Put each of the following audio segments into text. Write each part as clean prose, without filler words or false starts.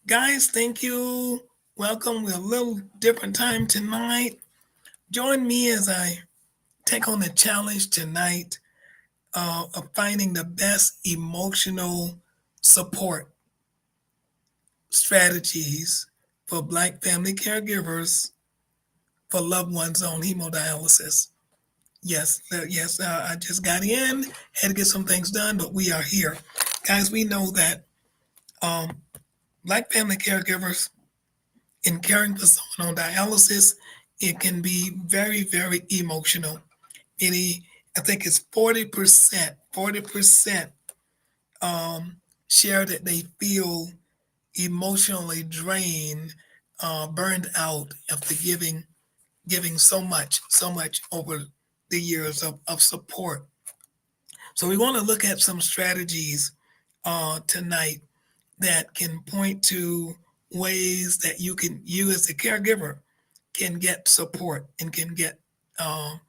Guys, thank you. Welcome. We're a little different time tonight. Join me as I take on the challenge tonight of finding the best emotional support strategies for Black family caregivers for loved ones on hemodialysis. Yes, I just got in, had to get some things done, but we are here. Guys, we know that um, Black family caregivers in caring for someone on dialysis, it can be very, very emotional. Any, I think it's 40% share that they feel emotionally drained, burned out after giving so much over the years of support. So we want to look at some strategies tonight that can point to ways that you as a caregiver can get support and can get um,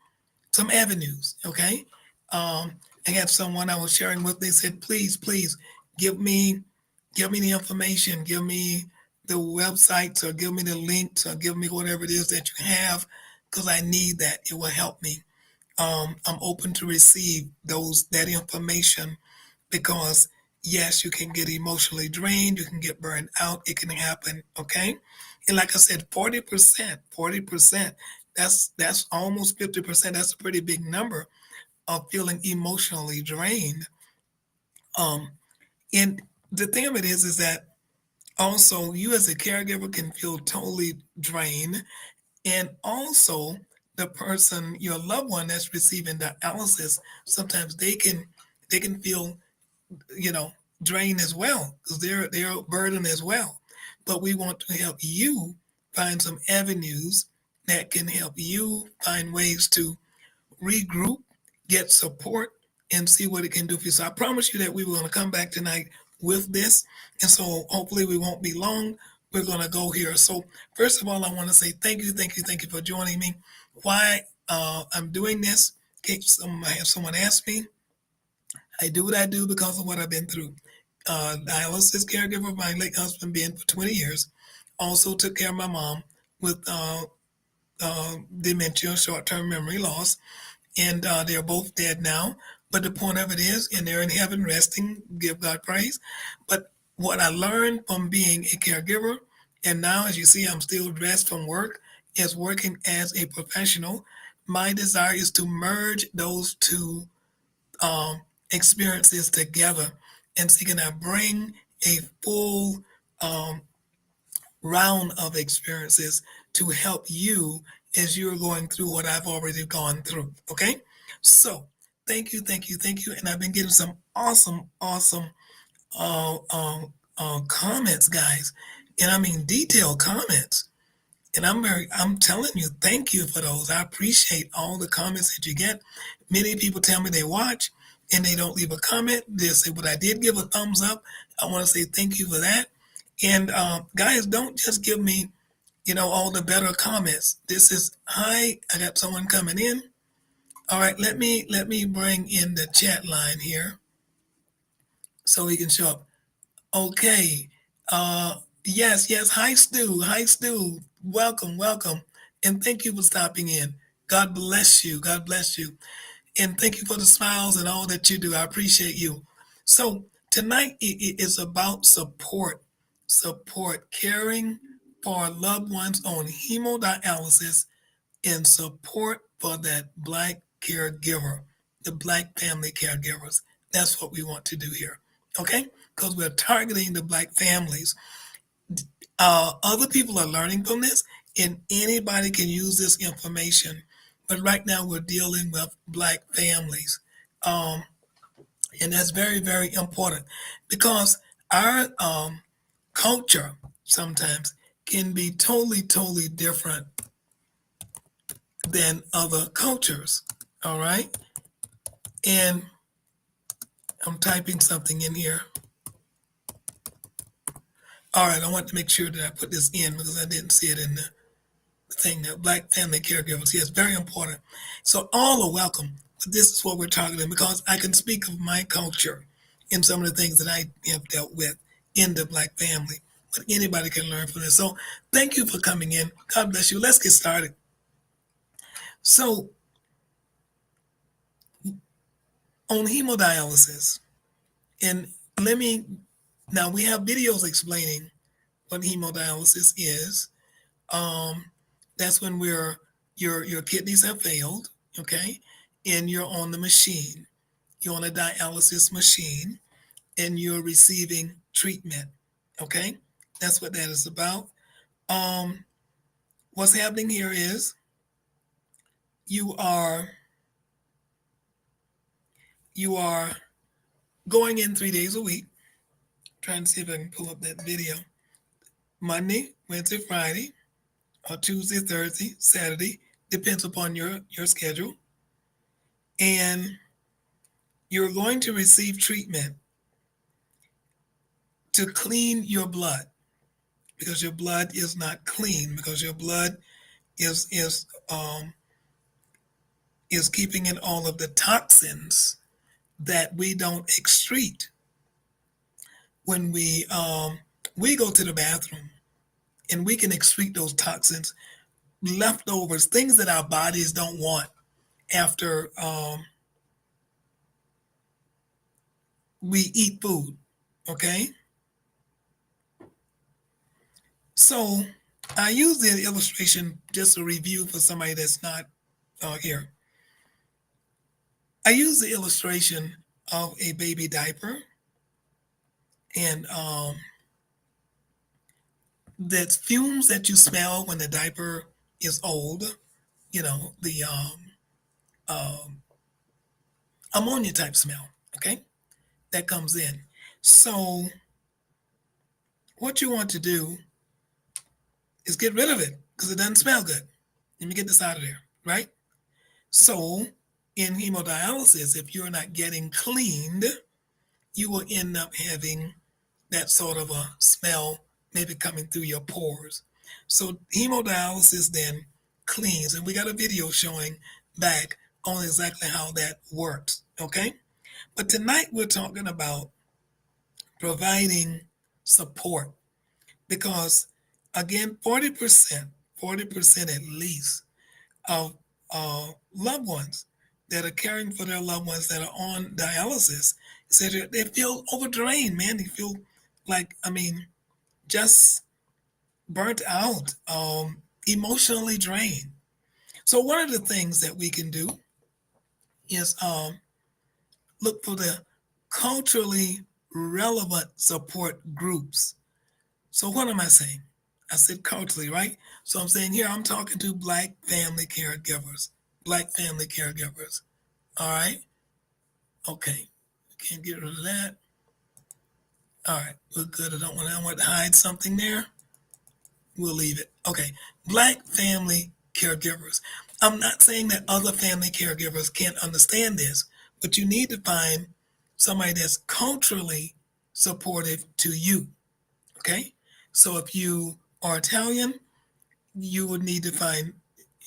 some avenues. Okay, I had someone I was sharing with. They said, please give me give me the information, give me the websites, or give me the links, or give me whatever it is that you have, because I need that. It will help me. I'm open to receive that information because yes, you can get emotionally drained, you can get burned out, it can happen. Okay, and like I said, 40%, that's almost 50%. That's a pretty big number of feeling emotionally drained. Um, and the thing of it is that also you as a caregiver can feel totally drained, and also the person, your loved one that's receiving dialysis, sometimes they can feel you know, drain as well because they're a burden as well. But we want to help you find some avenues that can help you find ways to regroup, get support, and see what it can do for you. So I promise you that we were going to come back tonight with this, and so hopefully we won't be long. We're going to go here. So first of all, I want to say thank you for joining me. Why I'm doing this? In case I have someone ask me, I do what I do because of what I've been through. Dialysis caregiver of my late husband being for 20 years. Also took care of my mom with dementia, short-term memory loss, and they're both dead now. But the point of it is, and they're in heaven resting, give God praise. But what I learned from being a caregiver, and now as you see, I'm still dressed from work, is working as a professional. My desire is to merge those two um, experiences together and so can I bring a full um, round of experiences to help you as you're going through what I've already gone through. Okay, so thank you, and I've been getting some awesome comments, guys, and I mean detailed comments. And I'm telling you, thank you for those. I appreciate all the comments that you get. Many people tell me they watch and they don't leave a comment. They say, but I did give a thumbs up. I want to say thank you for that. And guys, don't just give me, all the better comments. This is hi. I got someone coming in. All right, let me bring in the chat line here so he can show up. Okay. Yes. Hi, Stu. Hi, Stu. Welcome. And thank you for stopping in. God bless you. God bless you. And thank you for the smiles and all that you do. I appreciate you. So tonight it is about support, caring for loved ones on hemodialysis, and support for that Black caregiver, the Black family caregivers. That's what we want to do here. Okay? Because we're targeting the Black families. Other people are learning from this, and anybody can use this information. But right now, we're dealing with Black families. Um, and that's very, very important because our culture sometimes can be totally different than other cultures. All right. And I'm typing something in here. All right. I want to make sure that I put this in because I didn't see it in the thing that Black family caregivers. Yes, very important. So all are welcome. But this is what we're targeting because I can speak of my culture and some of the things that I have dealt with in the Black family. but anybody can learn from this. So thank you for coming in. God bless you. Let's get started. So on hemodialysis, and let me now we have videos explaining what hemodialysis is. Um, that's when your kidneys have failed, okay, and you're on the machine. You're on a dialysis machine, and you're receiving treatment. Okay, that's what that is about. Um, what's happening here is you are you are going in 3 days a week. Trying to see if I can pull up that video. Monday, Wednesday, Friday, or Tuesday, Thursday, Saturday, depends upon your schedule. And you're going to receive treatment to clean your blood because your blood is not clean because your blood is is keeping in all of the toxins that we don't excrete when we go to the bathroom, and we can excrete those toxins, leftovers, things that our bodies don't want after we eat food. Okay, so I use the illustration just a review for somebody that's not here. I use the illustration of a baby diaper, and that fumes that you smell when the diaper is old, the um, ammonia type smell, okay, that comes in. So what you want to do is get rid of it because it doesn't smell good. Let me get this out of there, right? So in hemodialysis, if you're not getting cleaned, you will end up having that sort of a smell maybe coming through your pores. So hemodialysis then cleans, and we got a video showing back on exactly how that works, okay? But tonight we're talking about providing support because again, 40% at least of loved ones that are caring for their loved ones that are on dialysis said they feel overdrained, man. They feel like, just burnt out, emotionally drained. So one of the things that we can do is look for the culturally relevant support groups. So what am I saying? I said culturally, right? So I'm saying here I'm talking to Black family caregivers. Black family caregivers. All right. Okay. Can't get rid of that. All right. We're good. I want to hide something there. We'll leave it. Okay. Black family caregivers. I'm not saying that other family caregivers can't understand this, but you need to find somebody that's culturally supportive to you. Okay. So if you are Italian, you would need to find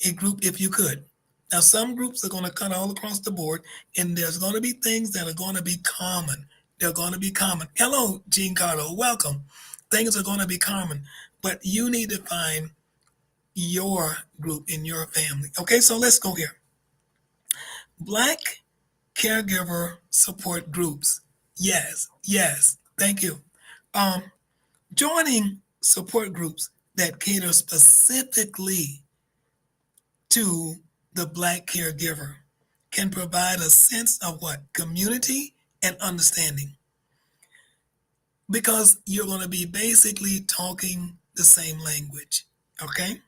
a group if you could. Now, some groups are going to cut all across the board, and there's going to be things that are going to be common. They're going to be common. Hello, Jean Cardo, welcome. Things are going to be common, but you need to find your group in your family. Okay, so let's go here. Black caregiver support groups. Yes, yes, thank you. Um, Joining support groups that cater specifically to the Black caregiver can provide a sense of what? Community and understanding. Because you're going to be basically talking the same language. Okay?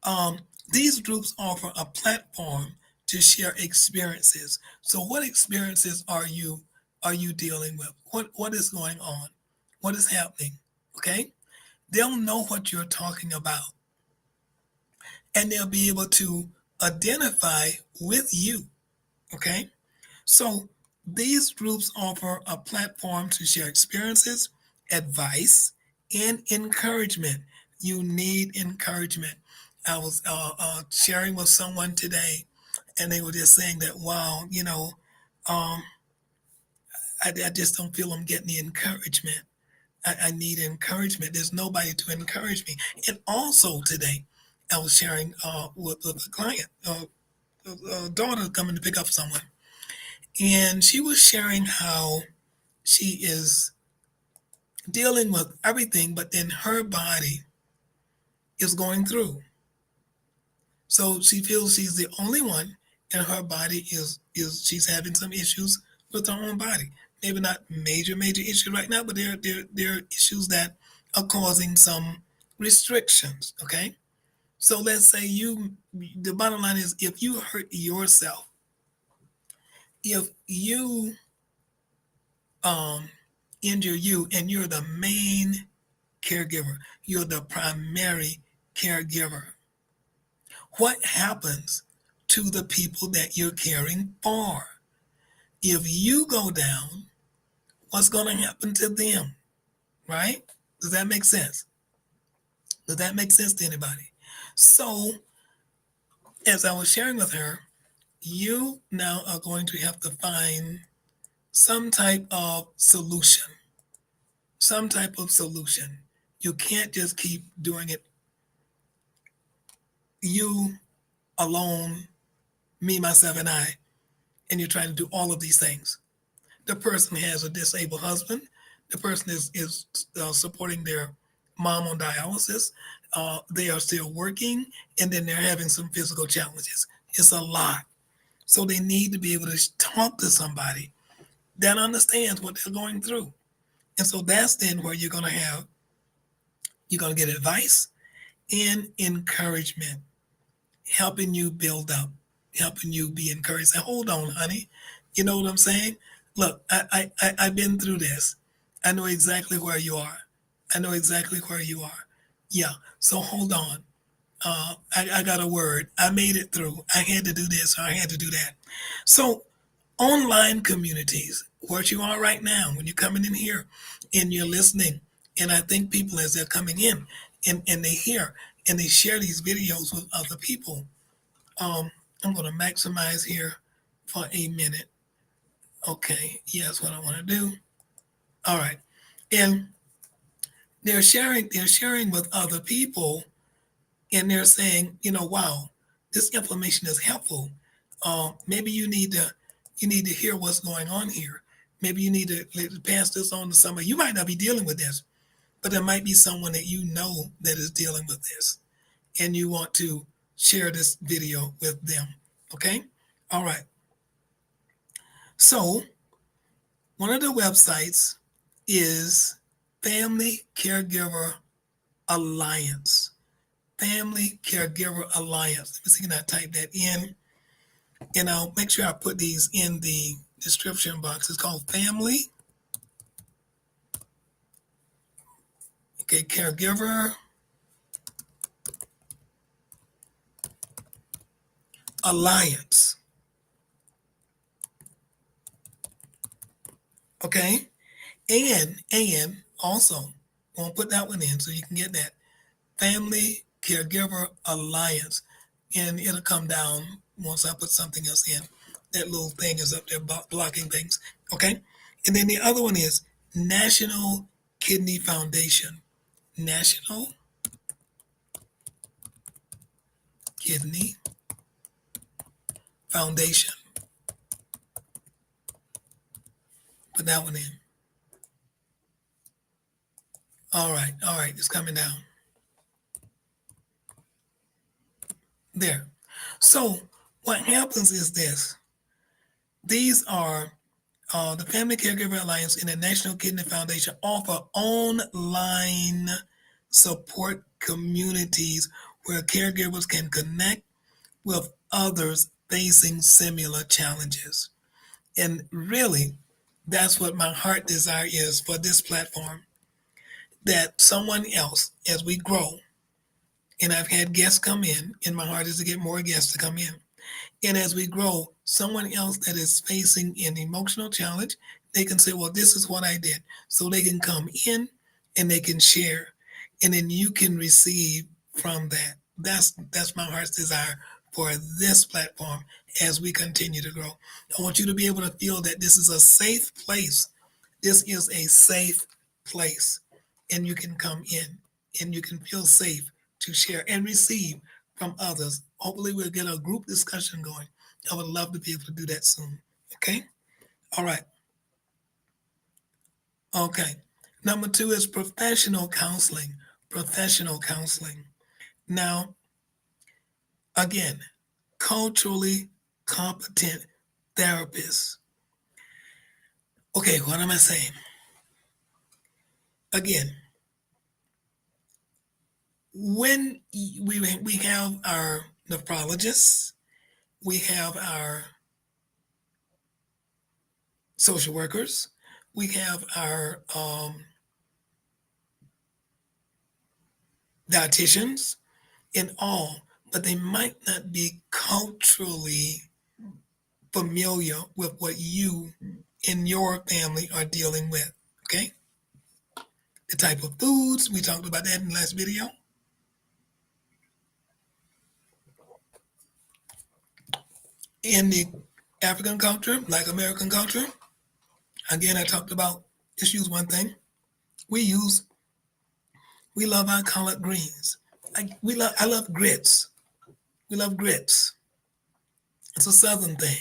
Um, these groups offer a platform to share experiences. So what experiences are you dealing with? What is going on? What is happening? Okay? They'll know what you're talking about, and they'll be able to identify with you. Okay? So these groups offer a platform to share experiences, advice, and encouragement. You need encouragement. I was sharing with someone today, and they were just saying that, wow, um, I just don't feel I'm getting the encouragement. I need encouragement. There's nobody to encourage me. And also today, I was sharing with a client, a daughter coming to pick up someone, and she was sharing how she is dealing with everything, but then her body is going through. So she feels she's the only one, and her body is she's having some issues with her own body. Maybe not major issues right now, but there are issues that are causing some restrictions. Okay, so let's say the bottom line is if you hurt yourself, if you um injure you, and you're the main caregiver, you're the primary caregiver, what happens to the people that you're caring for? If you go down, what's going to happen to them, right? Does that make sense? Does that make sense to anybody? So, as I was sharing with her, you now are going to have to find some type of solution. Some type of solution. You can't just keep doing it you alone, me, myself, and I, and you're trying to do all of these things. The person has a disabled husband. The person is supporting their mom on dialysis. They are still working, and then they're having some physical challenges. It's a lot. So they need to be able to talk to somebody that understands what they're going through. And so that's then where you're going to get advice and encouragement, helping you build up, helping you be encouraged. Say, hold on, honey. You know what I'm saying? Look, I've been through this. I know exactly where you are. I know exactly where you are. Yeah. So hold on. I got a word. I made it through. I had to do this or I had to do that. So online communities, where you are right now, when you're coming in here and you're listening, and I think people as they're coming in and they hear and they share these videos with other people. I'm going to maximize here for a minute. Okay, yes, what I want to do. All right, and they're sharing with other people, and they're saying, wow, this information is helpful. Maybe you need to hear what's going on here. Maybe you need to pass this on to somebody. You might not be dealing with this, but there might be someone that you know that is dealing with this, and you want to share this video with them. Okay, all right. So one of the websites is Family Caregiver Alliance. Family Caregiver Alliance. Let me see, can I type that in? And I'll make sure I put these in the description box. It's called Family, okay, Caregiver Alliance. Okay? And also, I'm gonna put that one in so you can get that. Family Caregiver Alliance. And it'll come down once I put something else in. That little thing is up there blocking things. Okay? And then the other one is National Kidney Foundation. National Kidney Foundation. Put that one in. All right, it's coming down. There. So what happens is this. These are the Family Caregiver Alliance and the National Kidney Foundation offer online support communities where caregivers can connect with others facing similar challenges. And really, that's what my heart desire is for this platform, that someone else, as we grow, and I've had guests come in, and my heart is to get more guests to come in. And as we grow, someone else that is facing an emotional challenge, they can say, well, this is what I did. So they can come in and they can share. And then you can receive from that. That's my heart's desire for this platform as we continue to grow. I want you to be able to feel that this is a safe place. This is a safe place. and you can come in and you can feel safe to share and receive from others. Hopefully, we'll get a group discussion going. I would love to be able to do that soon. Okay? All right. Okay. Number two is professional counseling. Professional counseling. Now, again, culturally competent therapists. Okay, what am I saying? Again, when we have our nephrologists, we have our social workers, we have our dietitians, and all, but they might not be culturally familiar with what you and your family are dealing with. Okay, the type of foods we talked about that in the last video. In the African culture, like American culture, again, I talked about, just use one thing. We love our collard greens. I love grits. We love grits. It's a Southern thing.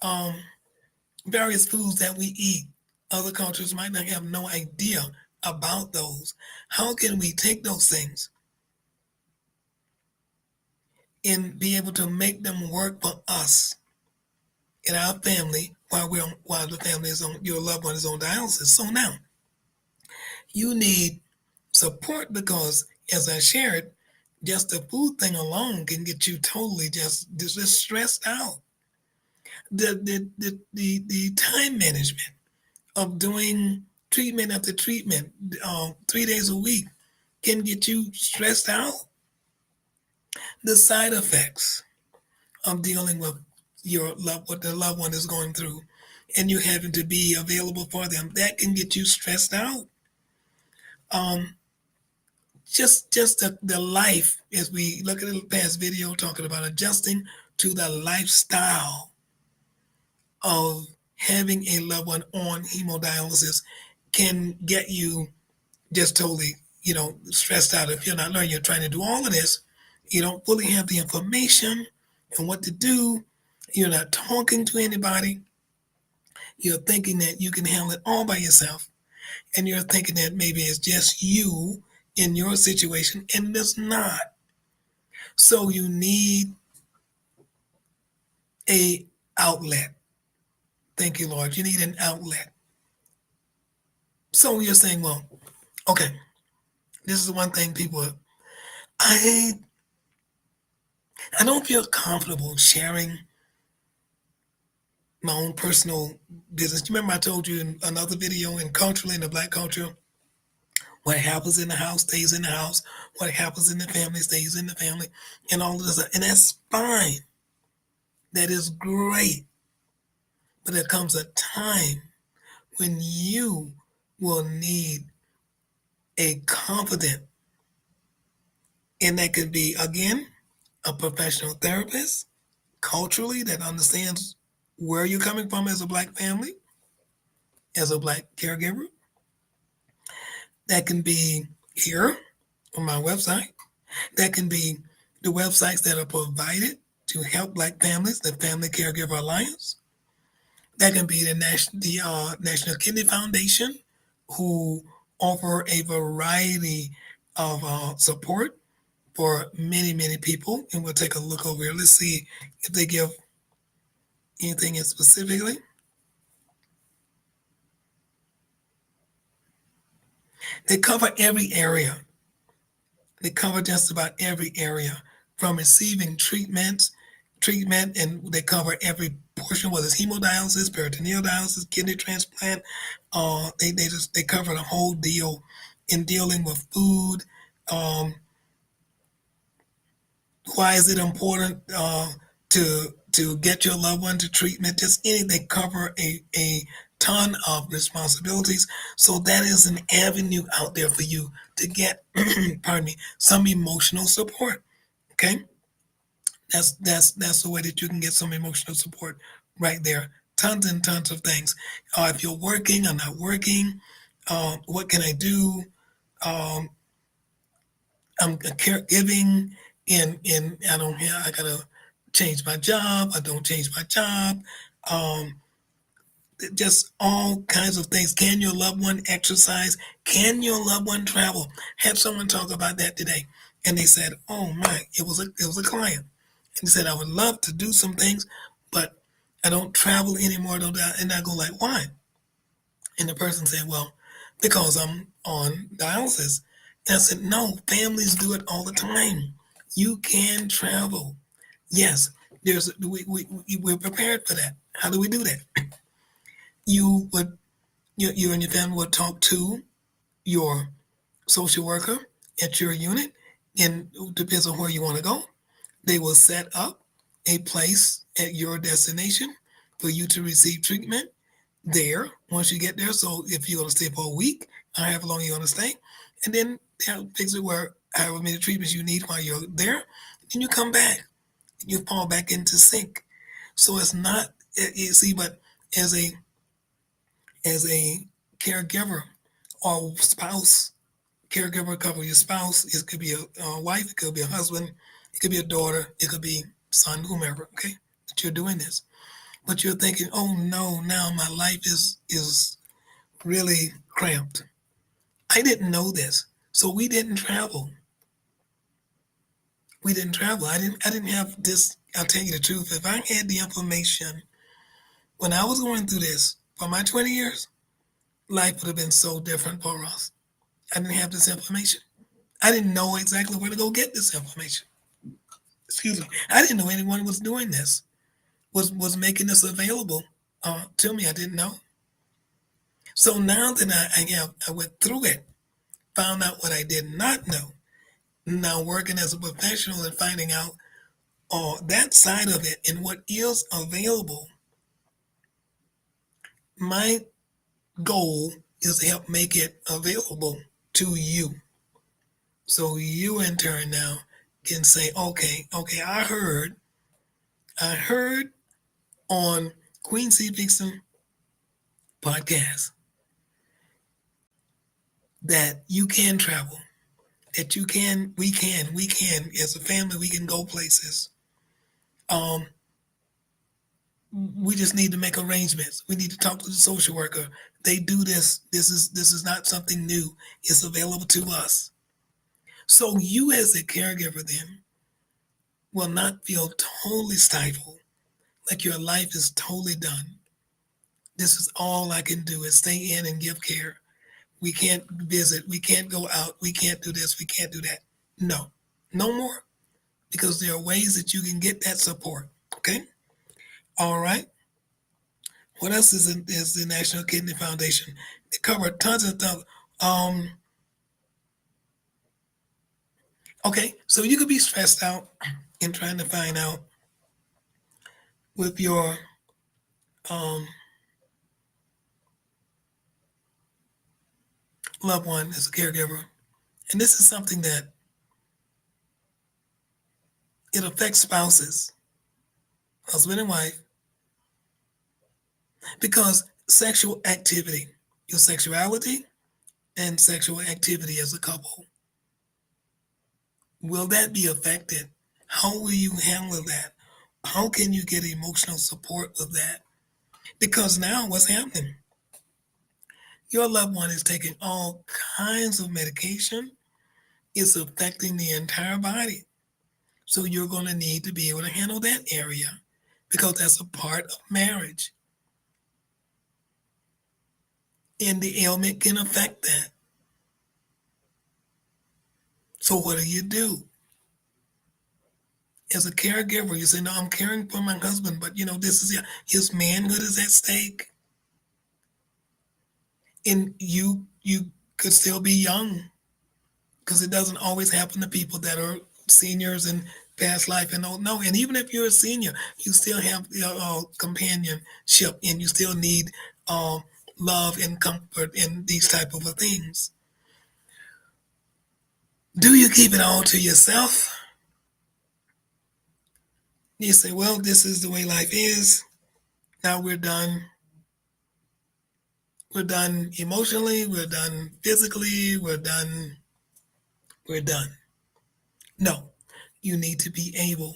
Um, Various foods that we eat, other cultures might not have no idea about those. How can we take those things and be able to make them work for us in our family while the family is on, your loved one is on dialysis? So now you need support because, as I shared, just the food thing alone can get you totally just stressed out. The time management of doing treatment after treatment, 3 days a week, can get you stressed out. The side effects of dealing with what the loved one is going through, and you having to be available for them, that can get you stressed out. Um, just the life, as we look at the past video talking about adjusting to the lifestyle of having a loved one on hemodialysis, can get you just totally, stressed out. If you're not learning, you're trying to do all of this, you don't fully have the information and what to do. You're not talking to anybody. You're thinking that you can handle it all by yourself. And you're thinking that maybe it's just you in your situation, and it's not. So you need a outlet. Thank you, Lord. You need an outlet. So you're saying, well, okay, this is one thing people, I I don't feel comfortable sharing my own personal business. You remember I told you in another video, in culturally, in the black culture, what happens in the house stays in the house. What happens in the family stays in the family, and all of this. And that's fine. That is great. But there comes a time when you will need a confident, and that could be, again, a professional therapist, culturally, that understands where you're coming from as a black family, as a black caregiver. That can be here on my website. That can be the websites that are provided to help black families, the Family Caregiver Alliance. That can be the National Kidney Foundation, who offer a variety of support for many, many people. And we'll take a look over here. Let's see if they give anything in specifically. They cover every area. They cover just about every area, from receiving treatment, and they cover every portion, whether it's hemodialysis, peritoneal dialysis, kidney transplant. They cover the whole deal in dealing with food. Why is it important to get your loved one to treatment? Just any, they cover a ton of responsibilities. So that is an avenue out there for you to get, pardon me, some emotional support. Okay, that's the way that you can get some emotional support right there. Tons and tons of things. If you're working or not working, What can I do? Um, I'm caregiving, and I don't have. I gotta change my job. I don't change my job. Um, just all kinds of things. Can your loved one exercise? Can your loved one travel? Had someone talk about that today, and they said, "Oh my, it was a client." And he said, "I would love to do some things, but I don't travel anymore." Don't I? And I go like, "Why?" And the person said, "Well, because I'm on dialysis." And I said, "No, families do it all the time. You can travel. Yes, we're prepared for that. How do we do that? You would you and your family would talk to your social worker at your unit, and it depends on where you want to go. They will set up a place at your destination for you to receive treatment there once you get there. So if you're going to stay for a week, or however long you're going to stay, and then they'll fix it where however many treatments you need while you're there, then you come back and you fall back into sync. So it's not you see, but as a as a caregiver or spouse, caregiver cover your spouse. It could be a wife, it could be a husband, it could be a daughter, it could be son, whomever. Okay, that you're doing this, but you're thinking, oh no, now my life is really cramped. I didn't know this, so we didn't travel. We didn't travel. I didn't have this. I'll tell you the truth. If I had the information when I was going through this for my 20 years, life would have been so different for us. I didn't have this information. I didn't know exactly where to go get this information. Excuse me. I didn't know anyone was doing this, was making this available to me. I didn't know. So now that I went through it, found out what I did not know. Now working as a professional and finding out that side of it and what is available. My goal is to help make it available to you. So you in turn now can say, okay, I heard on Queen C. Vixen podcast that you can travel, that we can, as a family, we can go places. Um, we just need to make arrangements. We need to talk to the social worker. They do this. This is not something new. It's available to us. So you as a caregiver then will not feel totally stifled, like your life is totally done. This is all I can do is stay in and give care. We can't visit. We can't go out. We can't do this. We can't do that. No, no more, because there are ways that you can get that support. Okay. All right. What else is the National Kidney Foundation? They cover tons of stuff. Um, okay. So you could be stressed out in trying to find out with your um, loved one as a caregiver. And this is something that it affects spouses, husband and wife, because sexual activity, your sexuality and sexual activity as a couple, will that be affected? How will you handle that? How can you get emotional support with that? Because now what's happening? Your loved one is taking all kinds of medication. It's affecting the entire body. So you're going to need to be able to handle that area because that's a part of marriage. And the ailment can affect that. So what do you do? As a caregiver, you say, no, I'm caring for my husband, but this is his manhood is at stake. And you could still be young because it doesn't always happen to people that are seniors in past life and don't know. And even if you're a senior, you still have companionship, and you still need uh, love and comfort and these type of things. Do you keep it all to yourself? You say, well, this is the way life is. Now we're done. We're done emotionally, we're done physically, we're done. No, you need to be able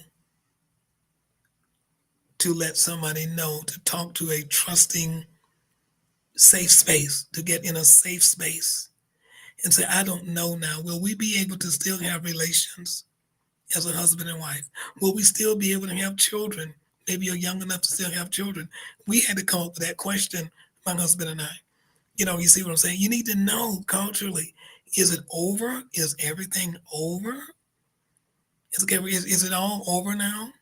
to let somebody know, to talk to a trusting, safe space, to get in a safe space and say, I don't know now. Will we be able to still have relations as a husband and wife? Will we still be able to have children? Maybe you're young enough to still have children. We had to come up with that question, my husband and I. You see what I'm saying? You need to know culturally. Is it over? Is everything over? Is it all over now?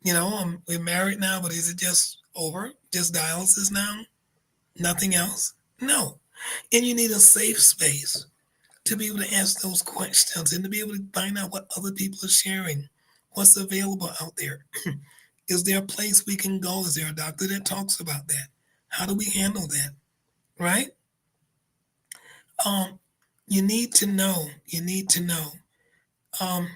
We're married now, but is it just over? Just dialysis now? Nothing else? No. And you need a safe space to be able to ask those questions and to be able to find out what other people are sharing, what's available out there. Is there a place we can go? Is there a doctor that talks about that? How do we handle that? Right? Um, you need to know. You need to know. Um,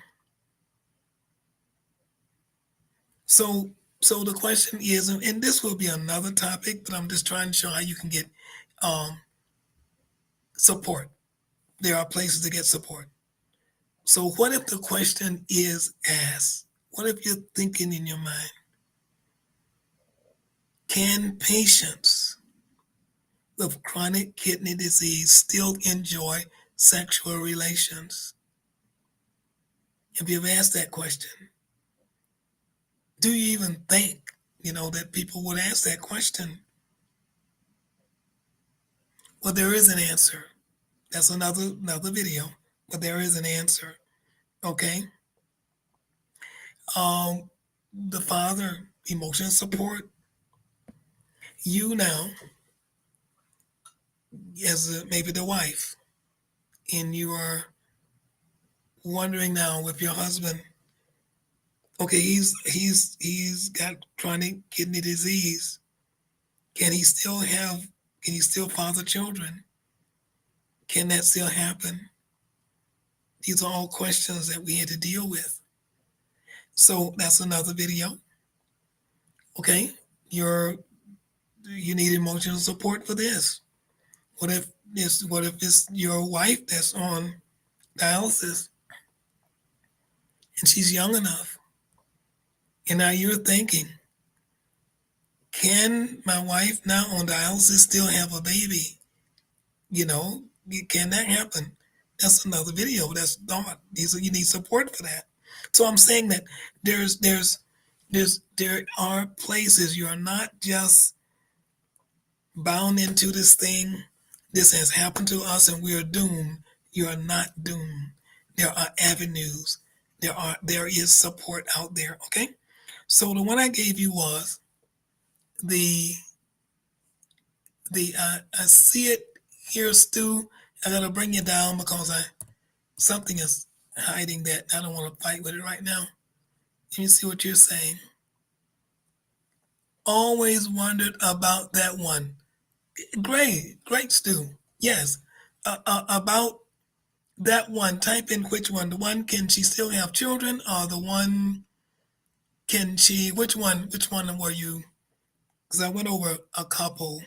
so so the question is, and this will be another topic, but I'm just trying to show how you can get um, support. There are places to get support. So what if the question is asked? What if you're thinking in your mind, can patients with chronic kidney disease still enjoy sexual relations? If you've asked that question, do you even think, that people would ask that question? Well, there is an answer. That's another video, but there is an answer. Okay. Um, the father, emotional support. You now, as maybe the wife, and you are wondering now with your husband. Okay, he's got chronic kidney disease. Can he still have? Can he still father children? Can that still happen? These are all questions that we had to deal with. So that's another video. Okay, you need emotional support for this. What if it's your wife that's on dialysis and she's young enough, and now you're thinking, can my wife now on dialysis still have a baby? You know, can that happen? That's another video. That's not. You need support for that. So I'm saying that there are places you are not just bound into this thing. This has happened to us and we are doomed. You are not doomed. There are avenues. There is support out there. Okay. So the one I gave you was the I see it here, Stu. I gotta bring you down because something is hiding that. I don't want to fight with it right now. Let me see what you're saying. Always wondered about that one. Great, Stu. Yes, about that one. Type in which one. The one, can she still have children, or the one, can she? Which one? Which one were you? Because I went over a couple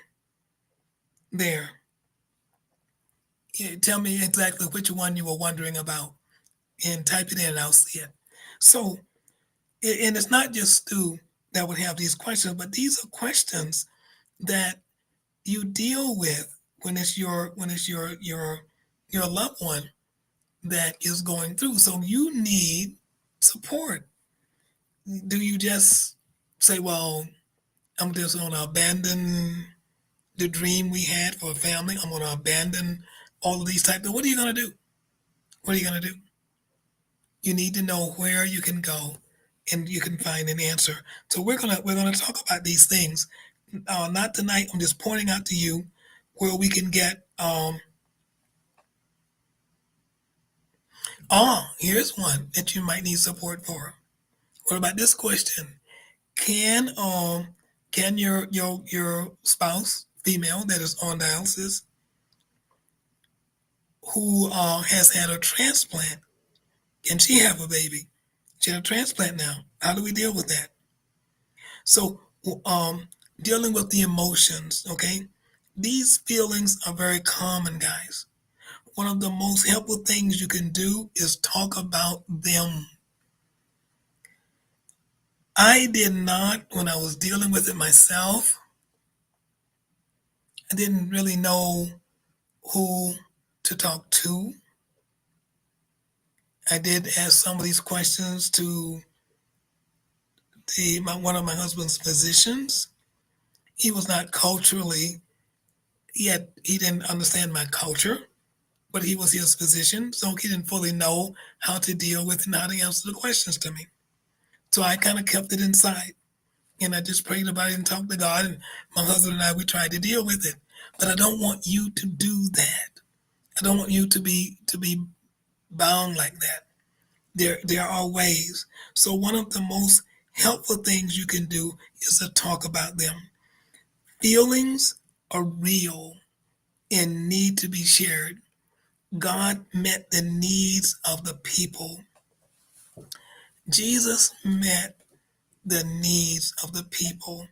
there. Yeah, tell me exactly which one you were wondering about, and type it in, and I'll see it. So, and it's not just Stu that would have these questions, but these are questions that you deal with when it's your loved one that is going through. So you need support. Do you just say, "Well, I'm just going to abandon the dream we had for a family. I'm going to abandon all of these types of." What are you going to do? What are you going to do? You need to know where you can go, and you can find an answer. So we're gonna talk about these things. Not tonight. I'm just pointing out to you where we can get. Here's one that you might need support for. What about this question? Can can your spouse, female that is on dialysis, who has had a transplant, can she have a baby? She had a transplant now. How do we deal with that? So, um, dealing with the emotions, okay? These feelings are very common, guys. One of the most helpful things you can do is talk about them. I did not, when I was dealing with it myself, I didn't really know who to talk to. I did ask some of these questions to one of my husband's physicians. He was not culturally, yet he didn't understand my culture, but he was his physician, so he didn't fully know how to deal with and how to answer the questions to me. So I kind of kept it inside, and I just prayed about it and talked to God. And my husband and I, we tried to deal with it. But I don't want you to do that. I don't want you to be bound like that. There are ways. So one of the most helpful things you can do is to talk about them. Feelings are real and need to be shared. God met the needs of the people. Jesus met the needs of the people.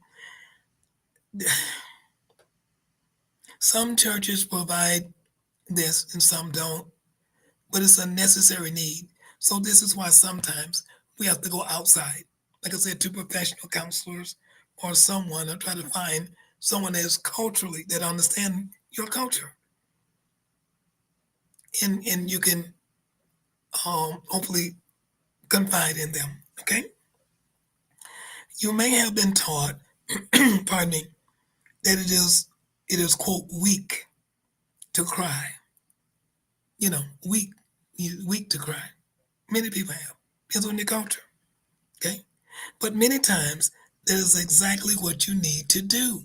Some churches provide this and some don't, but it's a necessary need. So this is why sometimes we have to go outside, like I said, to professional counselors or someone, or try to find someone that is culturally, that understand your culture. And you can hopefully confide in them. Okay? You may have been taught, pardon me, that it is quote weak to cry. Weak, weak to cry. Many people have. Depends on your culture. Okay? But many times that is exactly what you need to do.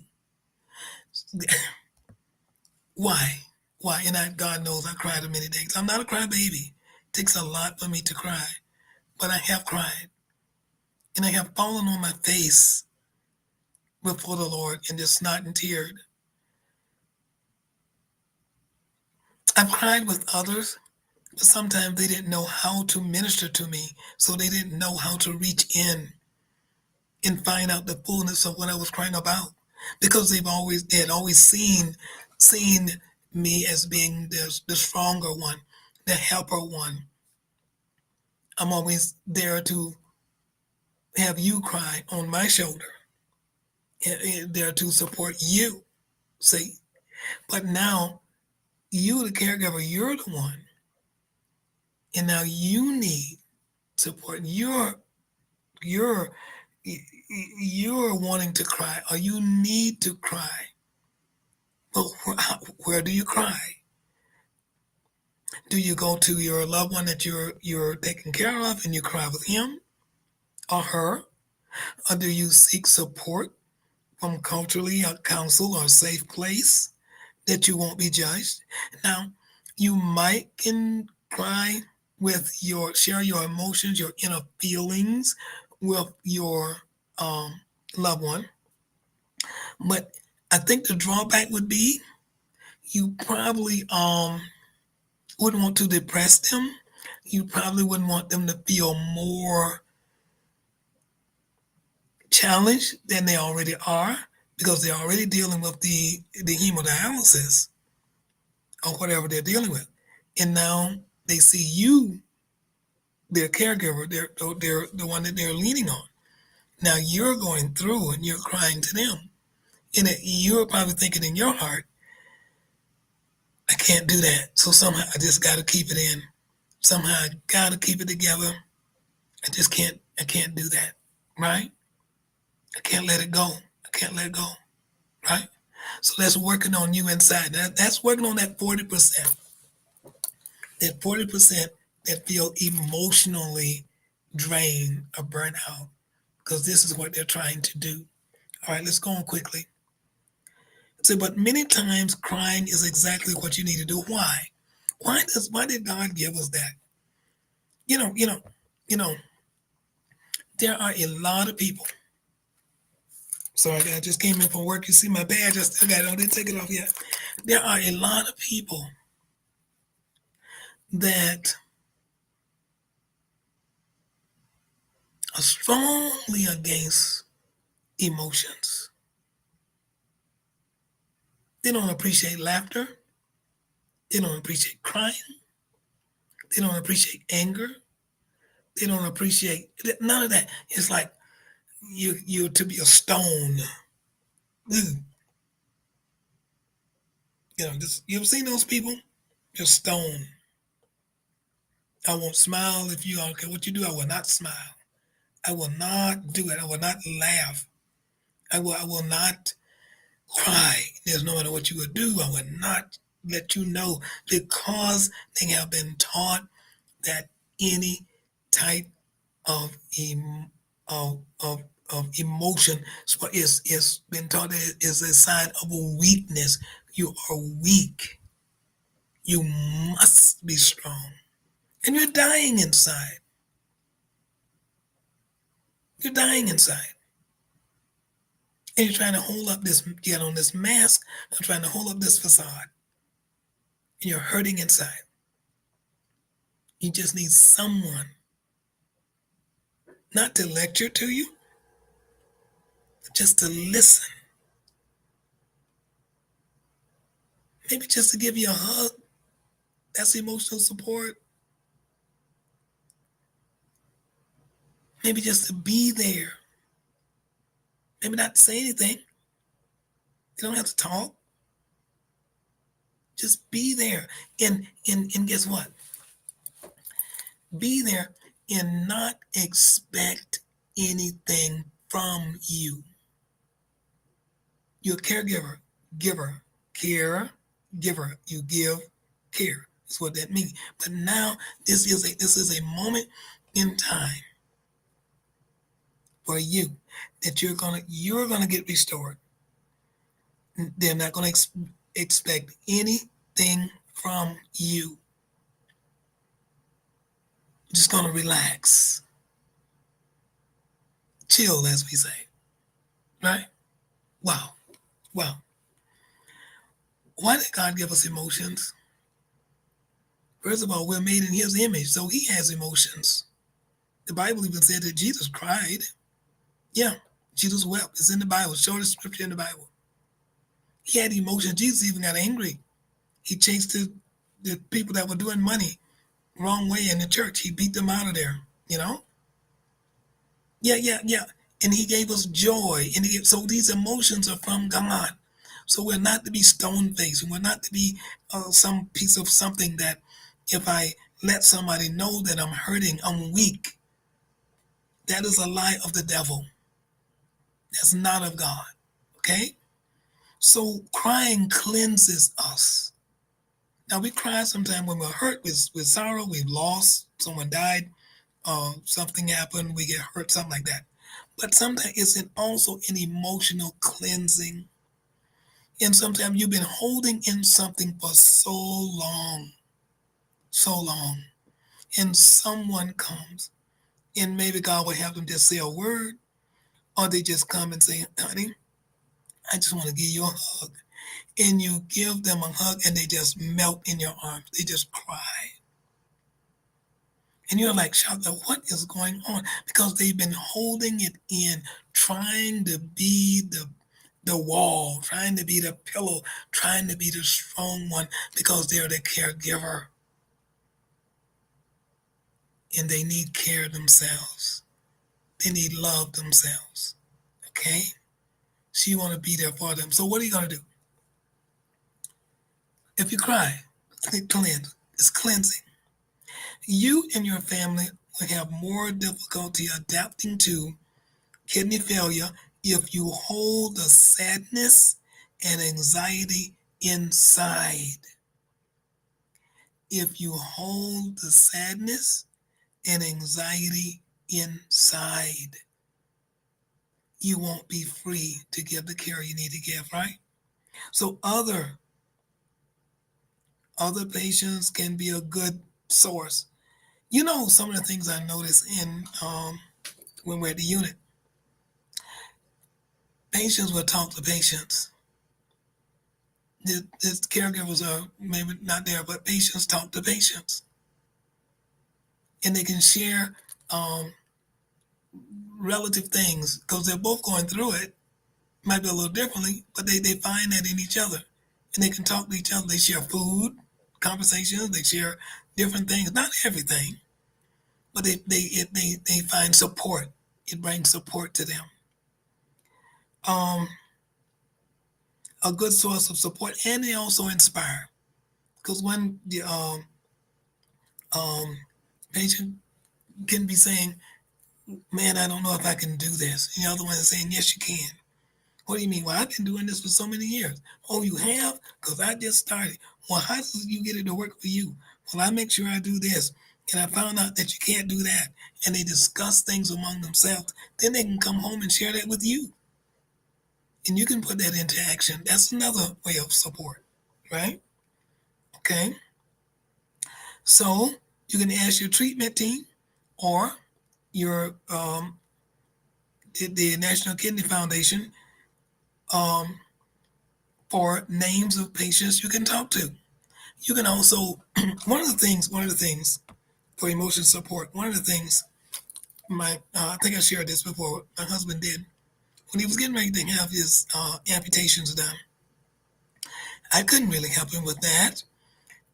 Why? Why? And God knows I cried many days. I'm not a crybaby. It takes a lot for me to cry. But I have cried. And I have fallen on my face before the Lord and just not and teared. I've cried with others, but sometimes they didn't know how to minister to me. So they didn't know how to reach in and find out the fullness of what I was crying about. Because they had always seen me as being the stronger one, the helper one. I'm always there to have you cry on my shoulder, and there to support you. See, but now you, the caregiver, you're the one, and now you need support. You're you're wanting to cry, or you need to cry. But where do you cry? Do you go to your loved one that you're taking care of and you cry with him or her? Or do you seek support from culturally a counsel or a safe place that you won't be judged? Now, you might can cry share your emotions, your inner feelings with your um, loved one. But I think the drawback would be you probably wouldn't want to depress them. You probably wouldn't want them to feel more challenged than they already are, because they're already dealing with the hemodialysis or whatever they're dealing with. And now they see you, their caregiver, they're the one that they're leaning on. Now you're going through and you're crying to them. And you're probably thinking in your heart, I can't do that. So somehow I just got to keep it in. Somehow I got to keep it together. I can't do that. Right? I can't let it go. I can't let it go. Right? So that's working on you inside. That's working on that 40%. That 40% that feel emotionally drained or burnt out. Because this is what they're trying to do. All right, let's go on quickly. So, but many times crying is exactly what you need to do. Why? Why did God give us that? You know, you know, you know, there are a lot of people. Sorry, I just came in from work. You see my badge, I still got it. I didn't take it off yet. There are a lot of people that are strongly against emotions. They don't appreciate laughter. They don't appreciate crying. They don't appreciate anger. They don't appreciate none of that. It's like you're to be a stone. Ugh. Just you ever seen those people? You're stone. I won't smile if you don't care what you do. I will not smile. I will not do it. I will not laugh. I will not cry. There's no matter what you would do. I will not let you know because they have been taught that any type of of emotion is been taught that is a sign of a weakness. You are weak. You must be strong, and you're dying inside. You're dying inside, and you're trying to hold up this, get on this mask, and trying to hold up this facade, and you're hurting inside. You just need someone not to lecture to you, but just to listen. Maybe just to give you a hug. That's emotional support. Maybe just to be there. Maybe not to say anything. You don't have to talk. Just be there. And guess what? Be there and not expect anything from you. You're a caregiver, giver, care, giver. You give care. That's what that means. But now this is a moment in time for you that you're gonna get restored. They're not gonna expect anything from you. Just gonna relax, chill, as we say, right? Wow, wow. Why did God give us emotions? First of all, we're made in His image, so He has emotions. The Bible even said that Jesus cried. Yeah, Jesus wept. It's in the Bible. Shortest scripture in the Bible. He had emotions. Jesus even got angry. He chased the people that were doing money wrong way in the church. He beat them out of there. You know? Yeah, yeah, yeah. And He gave us joy. So these emotions are from God. So we're not to be stone faced. We're not to be some piece of something that if I let somebody know that I'm hurting, I'm weak. That is a lie of the devil. That's not of God. Okay? So crying cleanses us. Now we cry sometimes when we're hurt with sorrow, we've lost, someone died, something happened, we get hurt, something like that. But sometimes it's also an emotional cleansing. And sometimes you've been holding in something for so long, and someone comes, and maybe God will have them just say a word, or they just come and say, honey, I just want to give you a hug. And you give them a hug and they just melt in your arms. They just cry. And you're like, Shaka, what is going on? Because they've been holding it in, trying to be the wall, trying to be the pillow, trying to be the strong one because they're the caregiver. And they need care themselves. They need love themselves. Okay? So you want to be there for them. So what are you going to do? If you cry, cleanse. It's cleansing. You and your family will have more difficulty adapting to kidney failure if you hold the sadness and anxiety inside. If you hold the sadness and anxiety inside, you won't be free to give the care you need to give, right? So other patients can be a good source. You know, some of the things I notice when we're at the unit, patients will talk to patients. The caregivers are maybe not there, but patients talk to patients, and they can share relative things because they're both going through it. Might be a little differently, but they find that in each other. and they can talk to each other. They share food, conversations. They share different things. Not everything, but they find support. It brings support to them. Um, a good source of support, and they also inspire. Because when the um, patient can be saying, "Man, I don't know if I can do this," and the other one is saying, "Yes, you can." What do you mean? Well, I've been doing this for so many years. Oh, you have? Because I just started. Well, how did you get it to work for you? Well, I make sure I do this. And I found out that you can't do that. And they discuss things among themselves. Then they can come home and share that with you. And you can put that into action. That's another way of support, right? Okay. So you can ask your treatment team or your the National Kidney Foundation um, for names of patients you can talk to. You can also one of the things for emotion support. One of the things my I think I shared this before. My husband did when he was getting ready to have his amputations done. I couldn't really help him with that.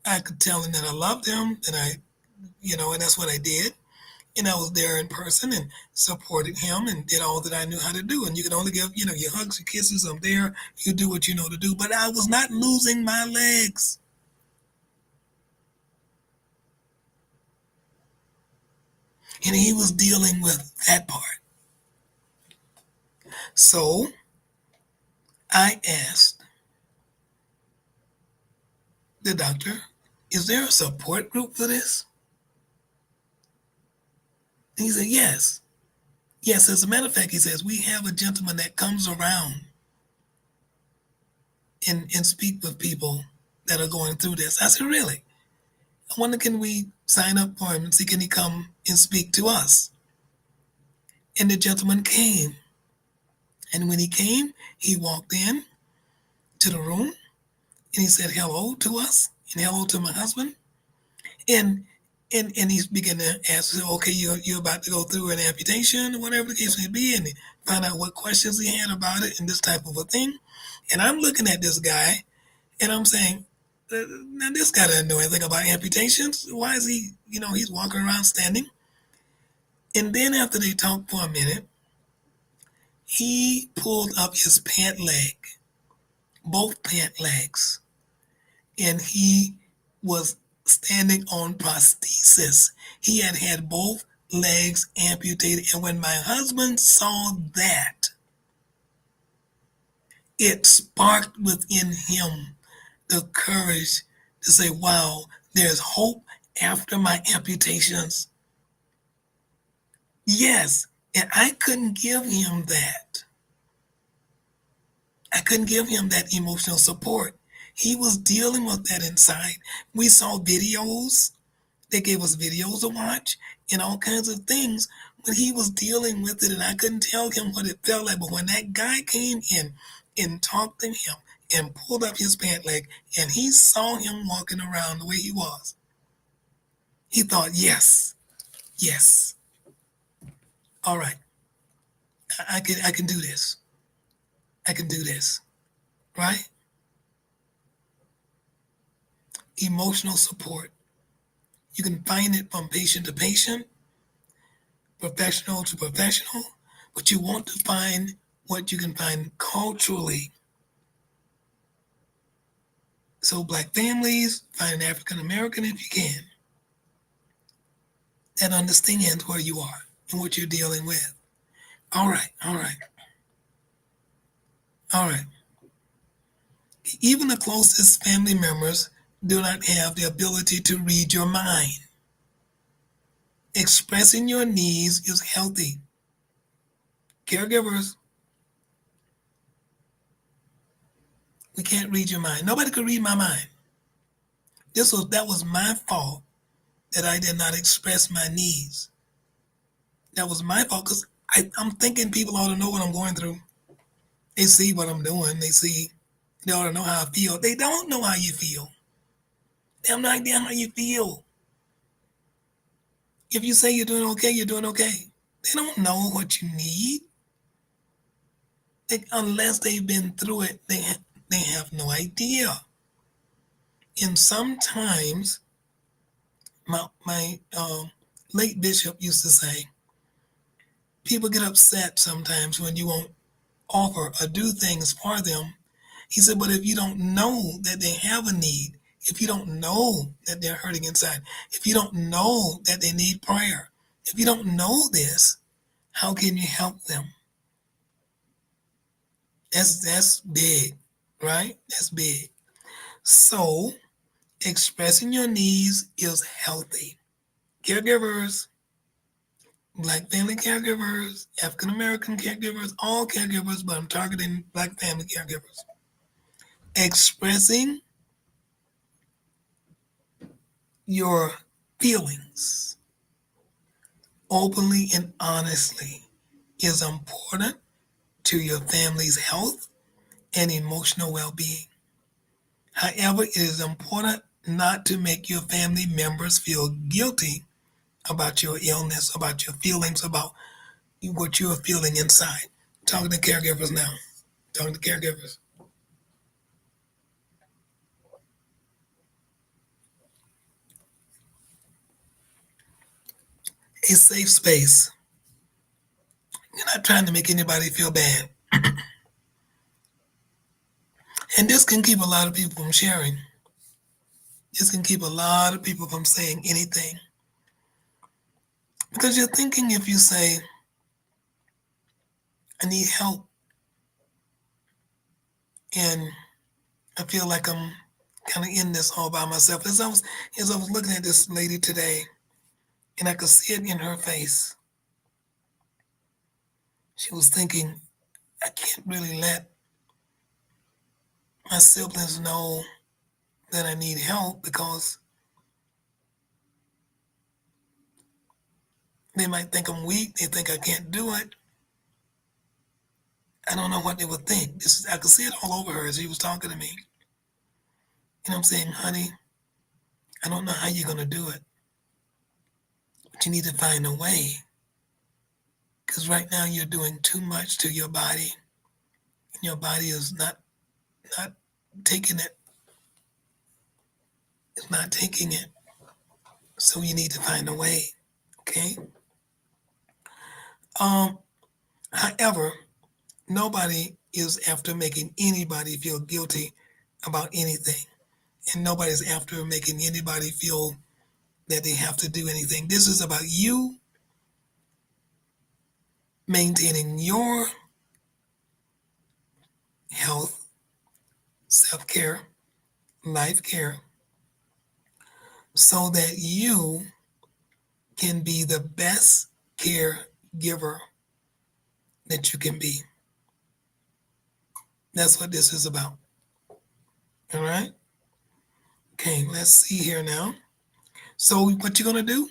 I could tell him that I loved him, and and that's what I did. And I was there in person and supported him and did all that I knew how to do. And you can only give, your hugs, your kisses. I'm there. You do what you know to do. But I was not losing my legs. And he was dealing with that part. So I asked the doctor, is there a support group for this? And he said, yes. Yes, as a matter of fact, he says, we have a gentleman that comes around and speak with people that are going through this. I said, really? I wonder, can we sign up for him and see, can he come and speak to us? And the gentleman came. And when he came, he walked in to the room and he said hello to us and hello to my husband. And and he began to ask, okay, you're about to go through an amputation or whatever the case may be, and find out what questions he had about it and this type of a thing. And I'm looking at this guy and I'm saying, now this guy doesn't know anything about amputations. Why is he, he's walking around standing. And then after they talked for a minute, he pulled up his pant leg, both pant legs, and he was standing on prosthesis. He had had both legs amputated. And when my husband saw that, it sparked within him the courage to say, wow, there's hope after my amputations. Yes, and I couldn't give him that. I couldn't give him that emotional support. He was dealing with that inside. We saw videos. They gave us videos to watch and all kinds of things, but he was dealing with it, and I couldn't tell him what it felt like. But when that guy came in and talked to him and pulled up his pant leg, and he saw him walking around the way he was, he thought, yes, yes, all right, I can do this. I can do this, right? Emotional support. You can find it from patient to patient, professional to professional, but you want to find what you can find culturally. So Black families, find an African American if you can, that understands where you are and what you're dealing with. All right, all right, all right. Even the closest family members do not have the ability to read your mind. Expressing your needs is healthy. Caregivers, we can't read your mind. Nobody could read my mind. That was my fault that I did not express my needs. That was my fault because I'm thinking people ought to know what I'm going through. They see what I'm doing. They ought to know how I feel. They don't know how you feel. They have no idea how you feel. If you say you're doing okay, you're doing okay. They don't know what you need. Unless they've been through it, they have no idea. And sometimes my late bishop used to say, people get upset sometimes when you won't offer or do things for them. He said, but if you don't know that they have a need, if you don't know that they're hurting inside, if you don't know that they need prayer, if you don't know this, how can you help them? That's big, right? That's big. So expressing your needs is healthy. Caregivers, Black family caregivers, African American caregivers, all caregivers, but I'm targeting Black family caregivers. Expressing your feelings openly and honestly is important to your family's health and emotional well being. However, it is important not to make your family members feel guilty about your illness, about your feelings, about what you're feeling inside. Talking to caregivers now. Talking to caregivers. A safe space. You're not trying to make anybody feel bad. And this can keep a lot of people from sharing. This can keep a lot of people from saying anything. Because you're thinking if you say, I need help, and I feel like I'm kind of in this all by myself. As I was looking at this lady today, and I could see it in her face. She was thinking, I can't really let my siblings know that I need help because they might think I'm weak. They think I can't do it. I don't know what they would think. I could see it all over her as she was talking to me. And I'm saying, honey, I don't know how you're going to do it, but you need to find a way. Because right now you're doing too much to your body, and your body is not taking it. It's not taking it. So you need to find a way. Okay. Um. However, nobody is after making anybody feel guilty about anything, and nobody's after making anybody feel that they have to do anything. This is about you maintaining your health, self care, life care, so that you can be the best caregiver that you can be. That's what this is about. All right? Okay, let's see here now. So, what you're going to do,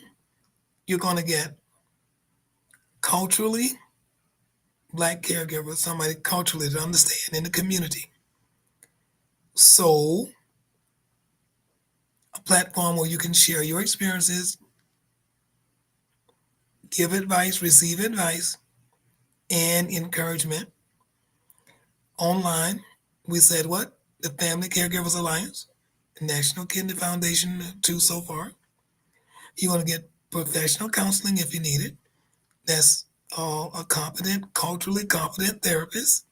you're going to get culturally Black caregivers, somebody culturally to understand in the community. So, a platform where you can share your experiences, give advice, receive advice, and encouragement online. We said what? The Family Caregivers Alliance, the National Kidney Foundation, two so far. You're going to get professional counseling if you need it. That's a competent, culturally competent therapist.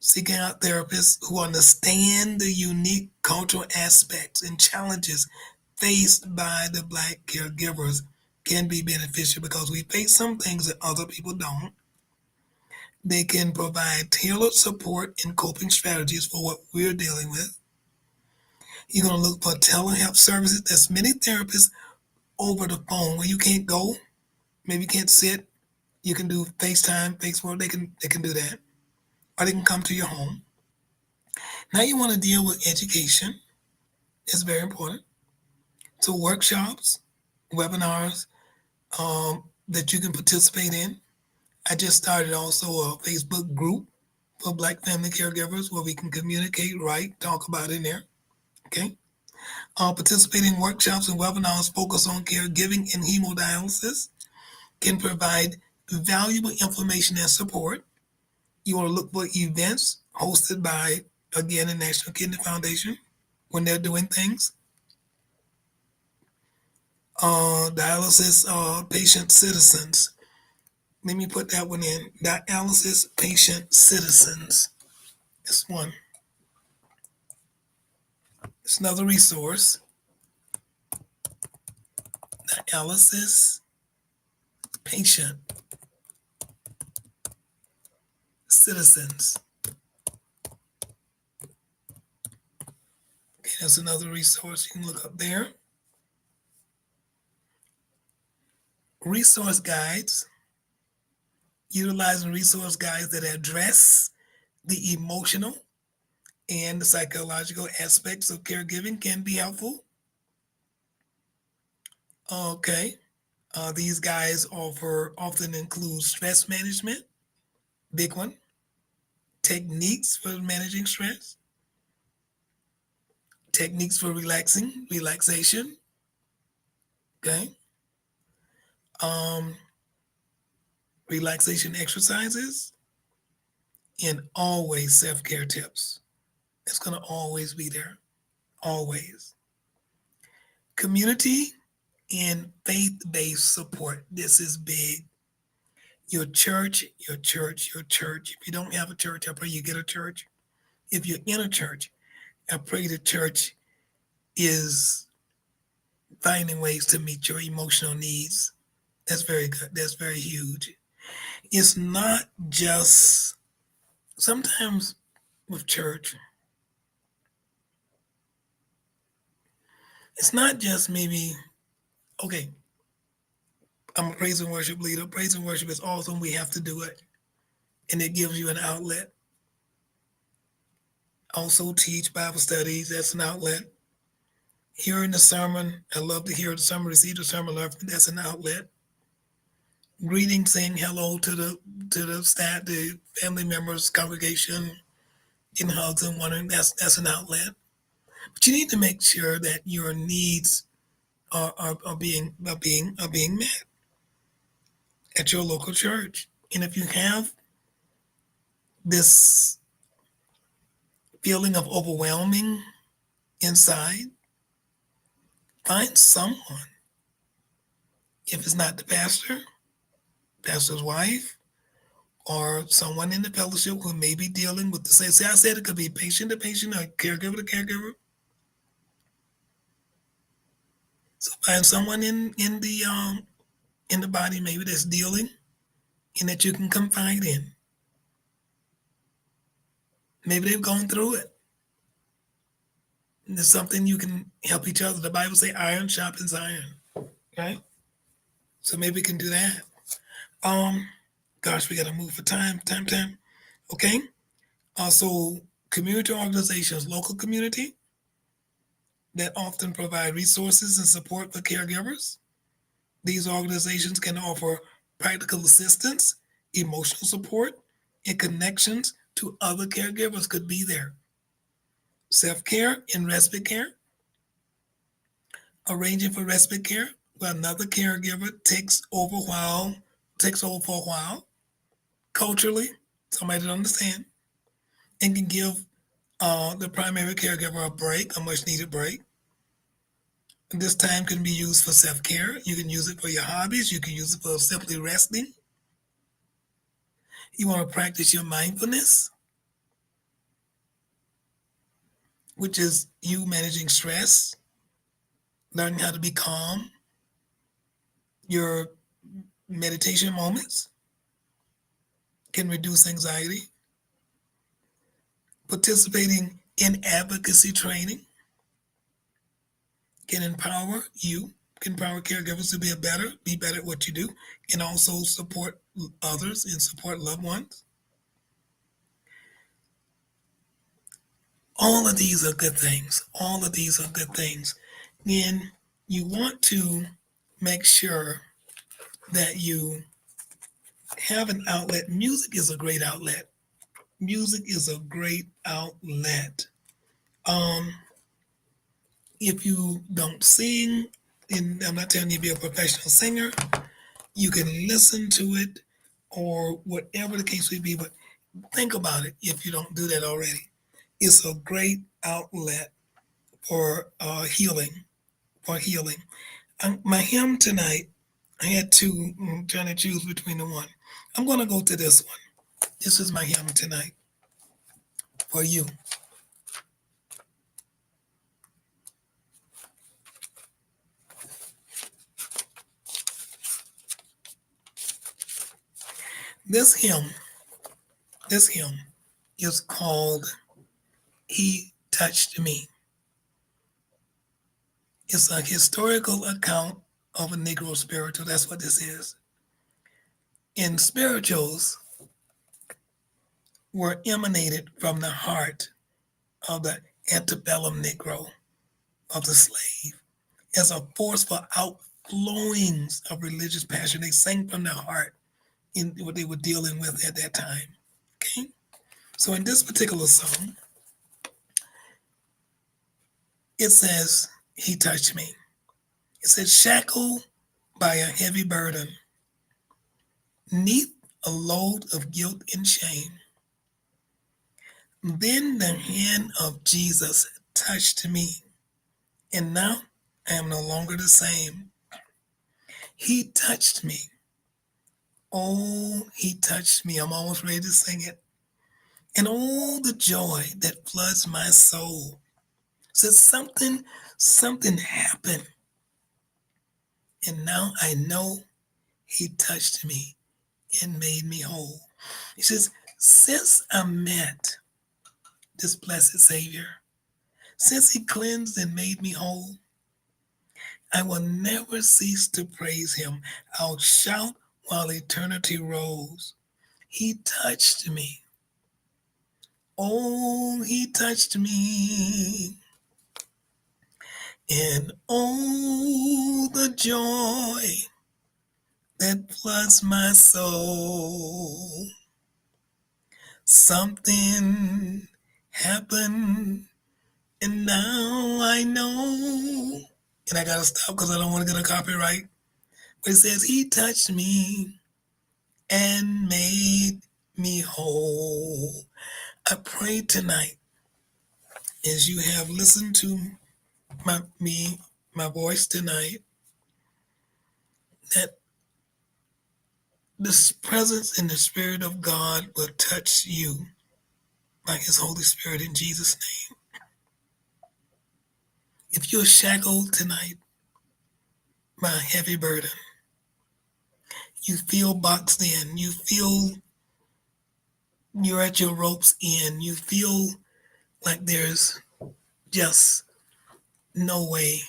Seeking out therapists who understand the unique cultural aspects and challenges faced by the Black caregivers can be beneficial because we face some things that other people don't. They can provide tailored support and coping strategies for what we're dealing with. You're going to look for telehealth services. There's many therapists over the phone where you can't go, maybe you can't sit. You can do FaceTime, Facebook. They can do that, or they can come to your home. Now you want to deal with education. It's very important. So workshops, webinars that you can participate in. I just started also a Facebook group for Black family caregivers where we can communicate, write, talk about it in there. Okay. Participating in workshops and webinars focused on caregiving and hemodialysis can provide valuable information and support. You want to look for events hosted by, again, the National Kidney Foundation, when they're doing things. Dialysis patient citizens. Let me put that one in. Dialysis patient citizens. This one. It's another resource. Dialysis patient citizens. Okay, that's another resource you can look up there. Resource guides. Utilizing resource guides that address the emotional and the psychological aspects of caregiving can be helpful. Okay. These guides often include stress management, big one, techniques for managing stress, techniques for relaxation. Okay. Um, Relaxation exercises, and always self-care tips. It's going to always be there. Always. Community and faith-based support. This is big. Your church, your church, your church. If you don't have a church, I pray you get a church. If you're in a church, I pray the church is finding ways to meet your emotional needs. That's very good. That's very huge. It's not just sometimes with church, it's not just maybe, okay, I'm a praise and worship leader. Praise and worship is awesome. We have to do it. And it gives you an outlet. Also teach Bible studies. That's an outlet. Hearing the sermon. I love to hear the sermon, receive the sermon. That's an outlet. Greeting, saying hello to the staff, the family members, congregation, getting hugs and wondering. That's an outlet. But you need to make sure that your needs are being met at your local church. And if you have this feeling of overwhelming inside, find someone. If it's not the pastor, pastor's wife, or someone in the fellowship who may be dealing with the same. See, I said it could be patient to patient or caregiver to caregiver. So find someone in the body maybe that's dealing and that you can confide in. Maybe they've gone through it. And there's something you can help each other. The Bible say iron sharpens iron. Right? So maybe we can do that. Gosh, we gotta move for time. Okay. Also, community organizations, local community that often provide resources and support for caregivers. These organizations can offer practical assistance, emotional support, and connections to other caregivers could be there. Self-care and respite care. Arranging for respite care where another caregiver takes over for a while. Culturally, somebody to understand, and can give the primary caregiver a break, a much needed break. This time can be used for self-care. You can use it for your hobbies. You can use it for simply resting. You want to practice your mindfulness, which is you managing stress, learning how to be calm, your meditation moments can reduce anxiety. Participating in advocacy training can empower caregivers to be better at what you do, and also support others and support loved ones. All of these are good things. All of these are good things. And you want to make sure that you have an outlet. Music is a great outlet. Music is a great outlet. If you don't sing, and I'm not telling you to be a professional singer, you can listen to it or whatever the case may be, but think about it if you don't do that already. It's a great outlet for healing. For healing. My hymn tonight, I had two. I'm trying to choose between the one. I'm going to go to this one. This is my hymn tonight for you. This hymn, this hymn is called "He Touched Me." It's a historical account of a Negro spiritual. That's what this is. And spirituals were emanated from the heart of the antebellum Negro, of the slave, as a force for outflowings of religious passion. They sang from their heart in what they were dealing with at that time. Okay? So in this particular song, it says, "He touched me." It says, "Shackled by a heavy burden, neath a load of guilt and shame. Then the hand of Jesus touched me, and now I am no longer the same. He touched me. Oh, he touched me." I'm almost ready to sing it. "And oh, the joy that floods my soul." Says something happened, and now I know he touched me and made me whole. He says, since I met this blessed Savior, since he cleansed and made me whole, I will never cease to praise him. I'll shout while eternity rolls. He touched me. Oh, he touched me. And oh, the joy that floods my soul. Something happened, and now I know. And I gotta stop because I don't want to get a copyright. But it says, he touched me and made me whole. I pray tonight, as you have listened to my voice tonight, that this presence and the Spirit of God will touch you by his Holy Spirit in Jesus' name. If you're shackled tonight by a heavy burden, you feel boxed in, you feel you're at your rope's end, you feel like there's just no way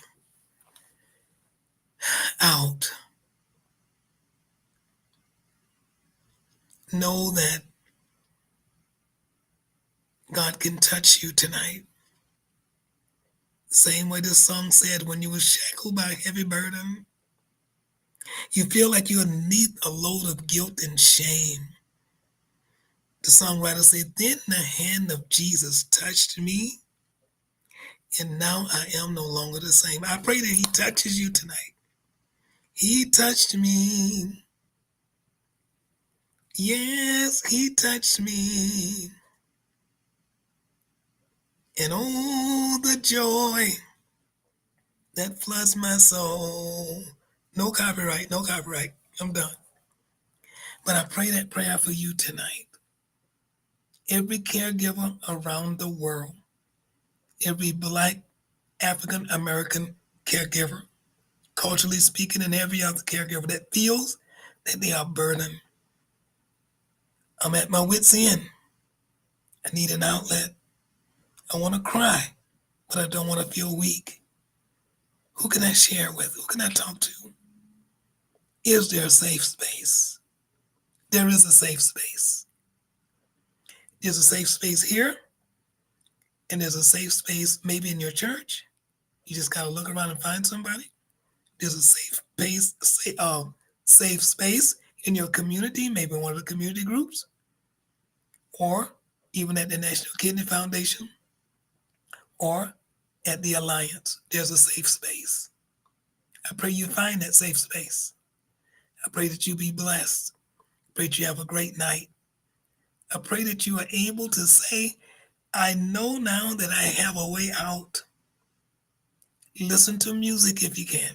out, know that God can touch you tonight. Same way this song said, when you were shackled by a heavy burden, you feel like you're beneath a load of guilt and shame. The songwriter said, then the hand of Jesus touched me, and now I am no longer the same. I pray that he touches you tonight. He touched me. Yes, he touched me. And oh, the joy that floods my soul. No copyright, no copyright. I'm done. But I pray that prayer for you tonight. Every caregiver around the world, every Black, African American caregiver, culturally speaking, and every other caregiver that feels that they are burdened. I'm at my wit's end. I need an outlet. I want to cry, but I don't want to feel weak. Who can I share with? Who can I talk to? Is there a safe space? There is a safe space. There's a safe space here, and there's a safe space maybe in your church. You just gotta look around and find somebody. There's a safe space in your community, maybe one of the community groups, or even at the National Kidney Foundation, or at the Alliance. There's a safe space. I pray you find that safe space. I pray that you be blessed. I pray that you have a great night. I pray that you are able to say, I know now that I have a way out. Listen to music if you can.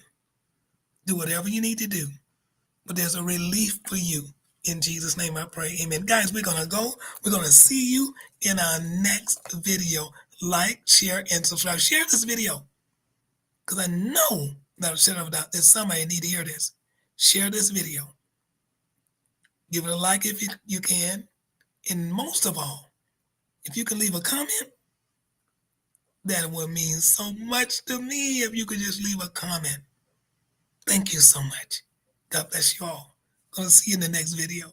Do whatever you need to do. But there's a relief for you. In Jesus' name I pray. Amen. Guys, we're going to go. We're going to see you in our next video. Like, share, and subscribe. Share this video. Because I know that there's somebody need to hear this. Share this video. Give it a like if you can. And most of all, if you can leave a comment, that would mean so much to me if you could just leave a comment. Thank you so much. God bless you all. Gonna see you in the next video.